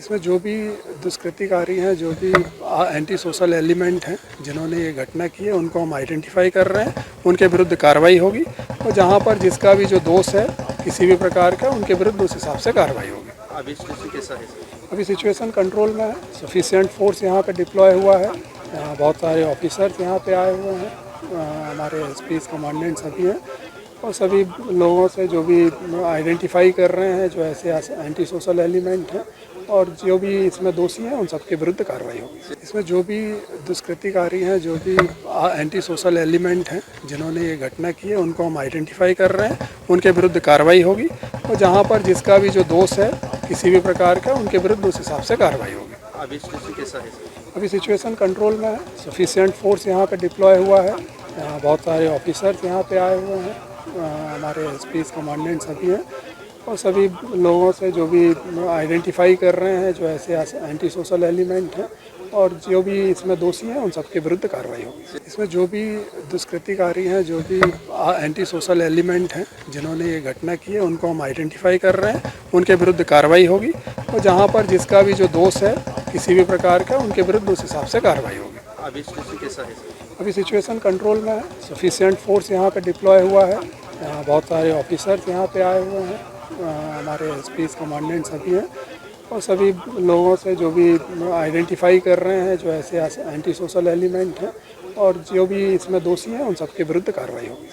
इसमें जो भी दुष्कृतिकारी हैं, जो भी एंटी सोशल एलिमेंट हैं जिन्होंने ये घटना की है, उनको हम आइडेंटिफाई कर रहे हैं। उनके विरुद्ध कार्रवाई होगी और जहाँ पर जिसका भी जो दोष है किसी भी प्रकार का, उनके विरुद्ध उस हिसाब से कार्रवाई होगी। अभी सिचुएशन कैसा है सर? अभी सिचुएशन कंट्रोल में है। सफिशिएंट फोर्स यहाँ पे डिप्लॉय हुआ है। यहाँ बहुत सारे ऑफिसर्स यहाँ पे आए हुए हैं। हमारे एसपीज कमांडेंट सभी हैं और सभी लोगों से जो भी आइडेंटिफाई कर रहे हैं जो ऐसे एंटी सोशल एलिमेंट हैं और जो भी इसमें दोषी हैं, उन सबके विरुद्ध कार्रवाई होगी। इसमें जो भी दुष्कृतिकारी हैं, जो भी एंटी सोशल एलिमेंट हैं जिन्होंने ये घटना की है, उनको हम आइडेंटिफाई कर रहे हैं। उनके विरुद्ध कार्रवाई होगी और जहाँ पर जिसका भी जो दोष है किसी भी प्रकार का, उनके विरुद्ध उस हिसाब से कार्रवाई होगी। अभी सिचुएशन कैसा है सर? अभी सिचुएशन कंट्रोल में है। सफिशिएंट फोर्स यहाँ पे डिप्लॉय हुआ है। यहाँ बहुत सारे ऑफिसर्स यहाँ पे आए हुए हैं। हमारे एसपीज कमांडेंट सभी हैं और सभी लोगों से जो भी आइडेंटिफाई कर रहे हैं जो ऐसे एंटी सोशल एलिमेंट हैं और जो भी इसमें दोषी हैं, उन सबके विरुद्ध कार्रवाई होगी। इसमें जो भी दुष्कृतिकारी हैं, जो भी एंटी सोशल एलिमेंट हैं जिन्होंने ये घटना की है, उनको हम आइडेंटिफाई कर रहे हैं। उनके विरुद्ध कार्रवाई होगी और जहाँ पर जिसका भी जो दोष है किसी भी प्रकार का, उनके विरुद्ध उस हिसाब से कार्रवाई होगी। अभी सिचुएशन कैसा है सर? अभी सिचुएशन कंट्रोल में है। सफिशिएंट फोर्स यहाँ पे डिप्लॉय हुआ है। यहाँ बहुत सारे ऑफिसर्स यहाँ पे आए हुए हैं। हमारे एसपीज कमांडेंट सभी हैं और सभी लोगों से जो भी आइडेंटिफाई कर रहे हैं जो ऐसे एंटी सोशल एलिमेंट हैं और जो भी इसमें दोषी हैं, उन सबके विरुद्ध कार्रवाई होगी।